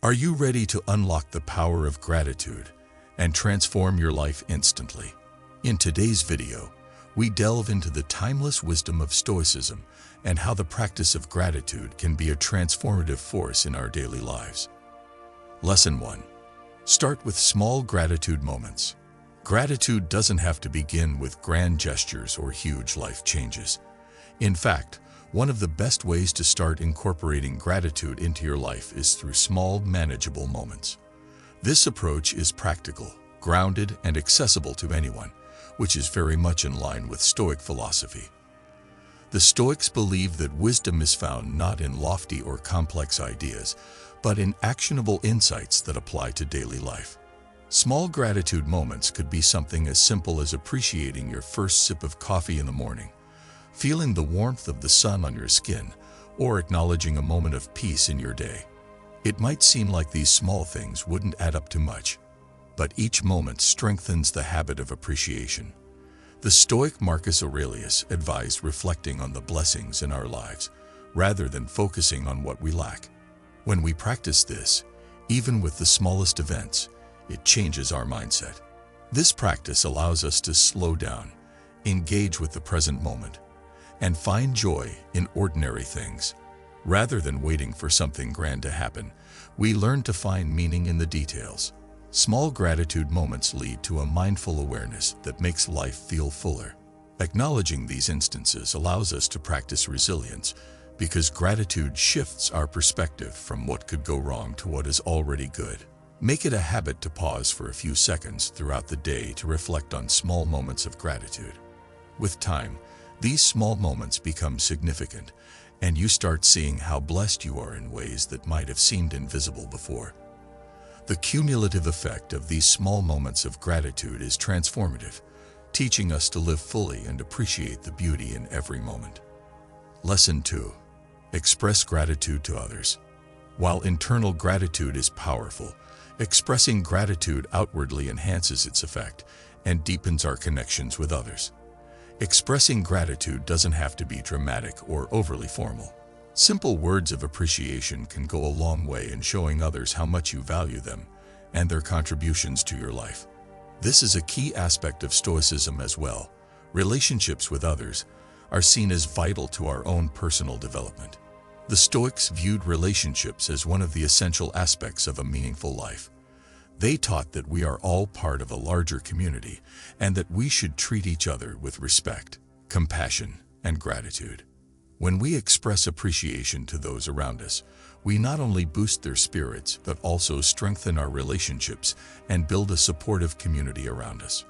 Are you ready to unlock the power of gratitude and transform your life instantly? In today's video, we delve into the timeless wisdom of Stoicism and how the practice of gratitude can be a transformative force in our daily lives. Lesson 1. Start with small gratitude moments. Gratitude doesn't have to begin with grand gestures or huge life changes. In fact, one of the best ways to start incorporating gratitude into your life is through small, manageable moments. This approach is practical, grounded, and accessible to anyone, which is very much in line with Stoic philosophy. The Stoics believe that wisdom is found not in lofty or complex ideas, but in actionable insights that apply to daily life. Small gratitude moments could be something as simple as appreciating your first sip of coffee in the morning, feeling the warmth of the sun on your skin, or acknowledging a moment of peace in your day. It might seem like these small things wouldn't add up to much, but each moment strengthens the habit of appreciation. The Stoic Marcus Aurelius advised reflecting on the blessings in our lives, rather than focusing on what we lack. When we practice this, even with the smallest events, it changes our mindset. This practice allows us to slow down, engage with the present moment, and find joy in ordinary things. Rather than waiting for something grand to happen, we learn to find meaning in the details. Small gratitude moments lead to a mindful awareness that makes life feel fuller. Acknowledging these instances allows us to practice resilience because gratitude shifts our perspective from what could go wrong to what is already good. Make it a habit to pause for a few seconds throughout the day to reflect on small moments of gratitude. With time, these small moments become significant, and you start seeing how blessed you are in ways that might have seemed invisible before. The cumulative effect of these small moments of gratitude is transformative, teaching us to live fully and appreciate the beauty in every moment. Lesson 2. Express gratitude to others. While internal gratitude is powerful, expressing gratitude outwardly enhances its effect and deepens our connections with others. Expressing gratitude doesn't have to be dramatic or overly formal. Simple words of appreciation can go a long way in showing others how much you value them and their contributions to your life. This is a key aspect of Stoicism as well. Relationships with others are seen as vital to our own personal development. The Stoics viewed relationships as one of the essential aspects of a meaningful life. They taught that we are all part of a larger community and that we should treat each other with respect, compassion, and gratitude. When we express appreciation to those around us, we not only boost their spirits but also strengthen our relationships and build a supportive community around us.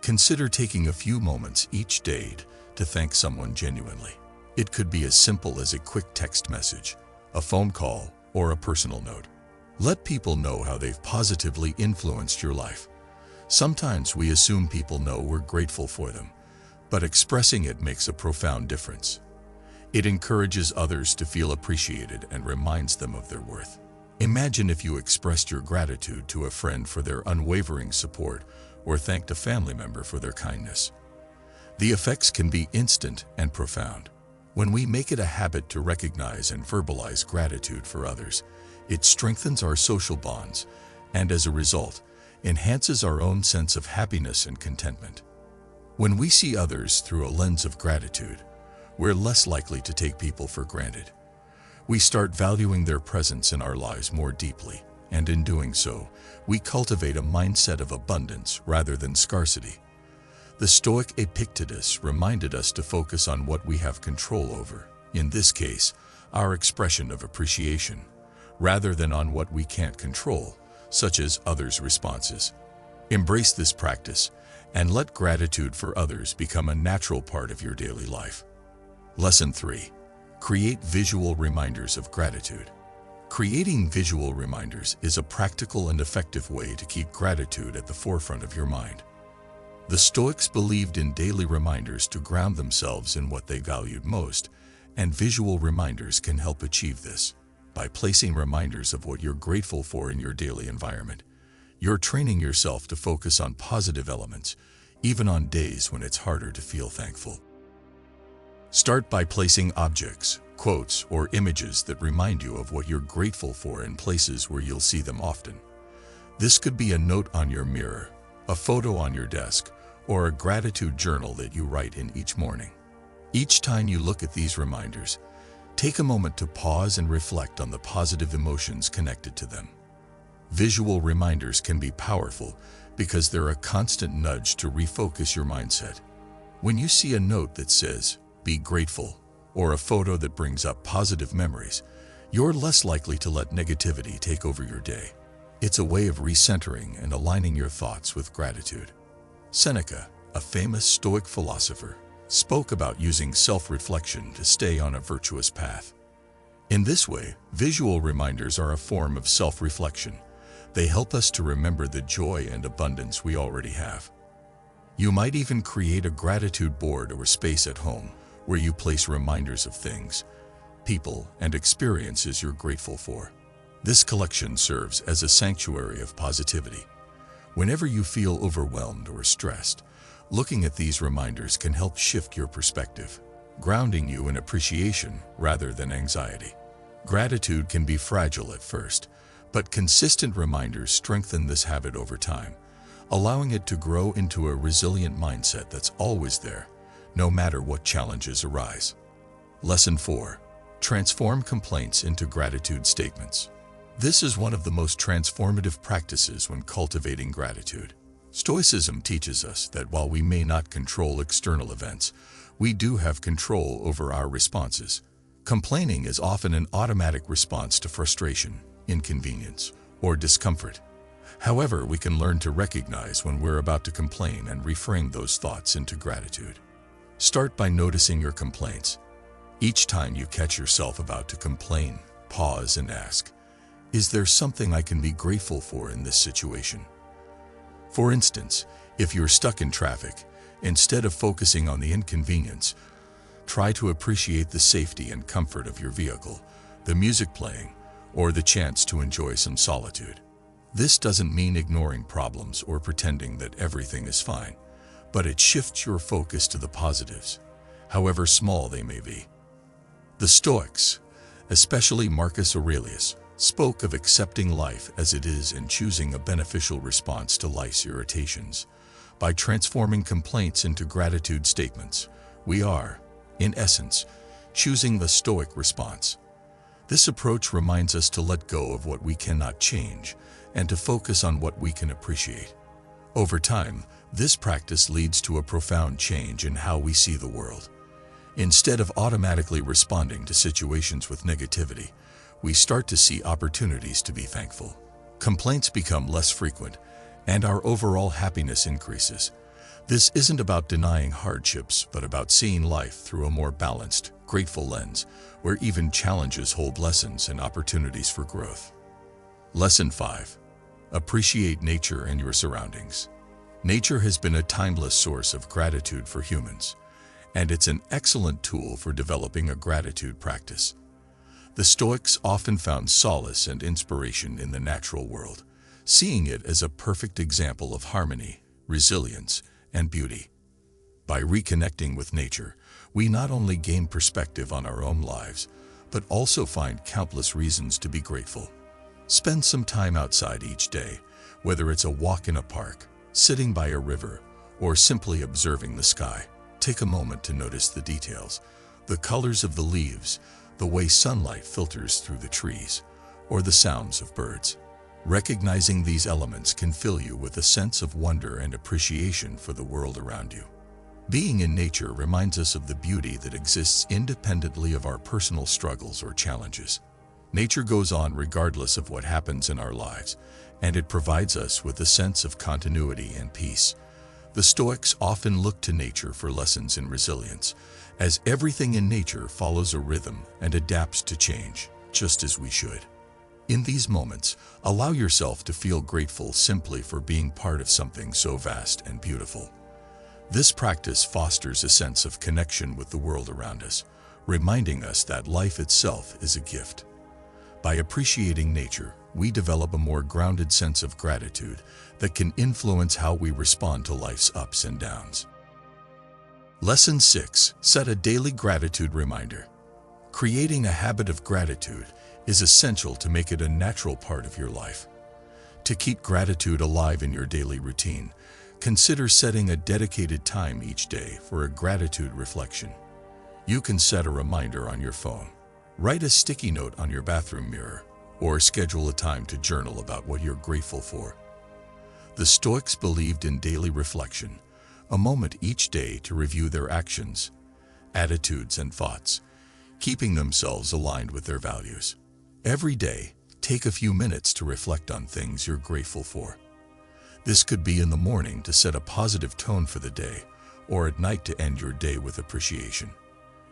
Consider taking a few moments each day to thank someone genuinely. It could be as simple as a quick text message, a phone call, or a personal note. Let people know how they've positively influenced your life. Sometimes we assume people know we're grateful for them, but expressing it makes a profound difference. It encourages others to feel appreciated and reminds them of their worth. Imagine if you expressed your gratitude to a friend for their unwavering support or thanked a family member for their kindness. The effects can be instant and profound. When we make it a habit to recognize and verbalize gratitude for others, it strengthens our social bonds and, as a result, enhances our own sense of happiness and contentment. When we see others through a lens of gratitude, we're less likely to take people for granted. We start valuing their presence in our lives more deeply, and in doing so, we cultivate a mindset of abundance rather than scarcity. The Stoic Epictetus reminded us to focus on what we have control over, in this case, our expression of appreciation, rather than on what we can't control, such as others' responses. Embrace this practice and let gratitude for others become a natural part of your daily life. Lesson 3. Create visual reminders of gratitude. Creating visual reminders is a practical and effective way to keep gratitude at the forefront of your mind. The Stoics believed in daily reminders to ground themselves in what they valued most, and visual reminders can help achieve this. By placing reminders of what you're grateful for in your daily environment, you're training yourself to focus on positive elements, even on days when it's harder to feel thankful. Start by placing objects, quotes, or images that remind you of what you're grateful for in places where you'll see them often. This could be a note on your mirror, a photo on your desk, or a gratitude journal that you write in each morning. Each time you look at these reminders, take a moment to pause and reflect on the positive emotions connected to them. Visual reminders can be powerful because they're a constant nudge to refocus your mindset. When you see a note that says, "Be grateful," or a photo that brings up positive memories, you're less likely to let negativity take over your day. It's a way of recentering and aligning your thoughts with gratitude. Seneca, a famous Stoic philosopher, spoke about using self-reflection to stay on a virtuous path. In this way, visual reminders are a form of self-reflection. They help us to remember the joy and abundance we already have. You might even create a gratitude board or space at home where you place reminders of things, people, and experiences you're grateful for. This collection serves as a sanctuary of positivity. Whenever you feel overwhelmed or stressed, looking at these reminders can help shift your perspective, grounding you in appreciation rather than anxiety. Gratitude can be fragile at first, but consistent reminders strengthen this habit over time, allowing it to grow into a resilient mindset that's always there, no matter what challenges arise. Lesson 4. Transform complaints into gratitude statements. This is one of the most transformative practices when cultivating gratitude. Stoicism teaches us that while we may not control external events, we do have control over our responses. Complaining is often an automatic response to frustration, inconvenience, or discomfort. However, we can learn to recognize when we're about to complain and reframe those thoughts into gratitude. Start by noticing your complaints. Each time you catch yourself about to complain, pause and ask, "Is there something I can be grateful for in this situation?" For instance, if you're stuck in traffic, instead of focusing on the inconvenience, try to appreciate the safety and comfort of your vehicle, the music playing, or the chance to enjoy some solitude. This doesn't mean ignoring problems or pretending that everything is fine, but it shifts your focus to the positives, however small they may be. The Stoics, especially Marcus Aurelius, spoke of accepting life as it is and choosing a beneficial response to life's irritations. By transforming complaints into gratitude statements, we are, in essence, choosing the Stoic response. This approach reminds us to let go of what we cannot change and to focus on what we can appreciate. Over time, this practice leads to a profound change in how we see the world. Instead of automatically responding to situations with negativity, we start to see opportunities to be thankful. Complaints become less frequent, and our overall happiness increases. This isn't about denying hardships, but about seeing life through a more balanced, grateful lens, where even challenges hold lessons and opportunities for growth. Lesson 5. Appreciate nature and your surroundings. Nature has been a timeless source of gratitude for humans, and it's an excellent tool for developing a gratitude practice. The Stoics often found solace and inspiration in the natural world, seeing it as a perfect example of harmony, resilience, and beauty. By reconnecting with nature, we not only gain perspective on our own lives, but also find countless reasons to be grateful. Spend some time outside each day, whether it's a walk in a park, sitting by a river, or simply observing the sky. Take a moment to notice the details, the colors of the leaves, the way sunlight filters through the trees, or the sounds of birds. Recognizing these elements can fill you with a sense of wonder and appreciation for the world around you. Being in nature reminds us of the beauty that exists independently of our personal struggles or challenges. Nature goes on regardless of what happens in our lives, and it provides us with a sense of continuity and peace. The Stoics often look to nature for lessons in resilience, as everything in nature follows a rhythm and adapts to change, just as we should. In these moments, allow yourself to feel grateful simply for being part of something so vast and beautiful. This practice fosters a sense of connection with the world around us, reminding us that life itself is a gift. By appreciating nature, we develop a more grounded sense of gratitude that can influence how we respond to life's ups and downs. Lesson 6. Set a daily gratitude reminder. Creating a habit of gratitude is essential to make it a natural part of your life. To keep gratitude alive in your daily routine, consider setting a dedicated time each day for a gratitude reflection. You can set a reminder on your phone, write a sticky note on your bathroom mirror, or schedule a time to journal about what you're grateful for. The Stoics believed in daily reflection, a moment each day to review their actions, attitudes, and thoughts, keeping themselves aligned with their values. Every day, take a few minutes to reflect on things you're grateful for. This could be in the morning to set a positive tone for the day, or at night to end your day with appreciation.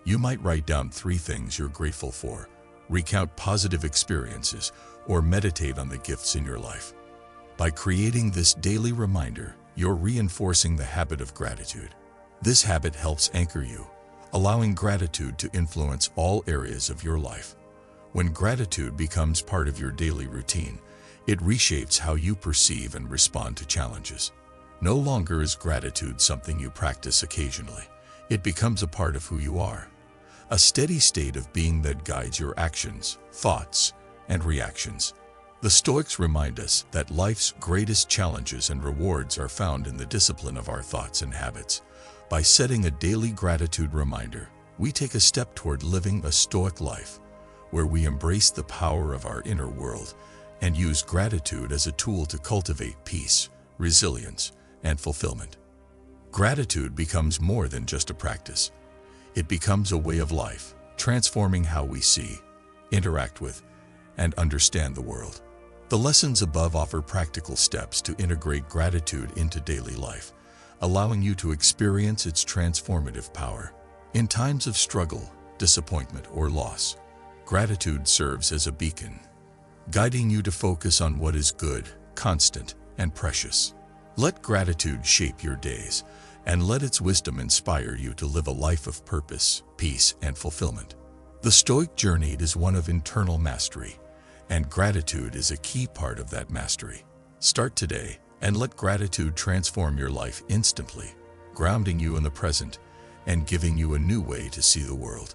You might write down 3 things you're grateful for, recount positive experiences, or meditate on the gifts in your life. By creating this daily reminder, you're reinforcing the habit of gratitude. This habit helps anchor you, allowing gratitude to influence all areas of your life. When gratitude becomes part of your daily routine, it reshapes how you perceive and respond to challenges. No longer is gratitude something you practice occasionally. It becomes a part of who you are, a steady state of being that guides your actions, thoughts, and reactions. The Stoics remind us that life's greatest challenges and rewards are found in the discipline of our thoughts and habits. By setting a daily gratitude reminder, we take a step toward living a Stoic life, where we embrace the power of our inner world and use gratitude as a tool to cultivate peace, resilience, and fulfillment. Gratitude becomes more than just a practice. It becomes a way of life, transforming how we see, interact with, and understand the world. The lessons above offer practical steps to integrate gratitude into daily life, allowing you to experience its transformative power. In times of struggle, disappointment, or loss, gratitude serves as a beacon, guiding you to focus on what is good, constant, and precious. Let gratitude shape your days, and let its wisdom inspire you to live a life of purpose, peace, and fulfillment. The Stoic journey is one of internal mastery, and gratitude is a key part of that mastery. Start today and let gratitude transform your life instantly, grounding you in the present and giving you a new way to see the world.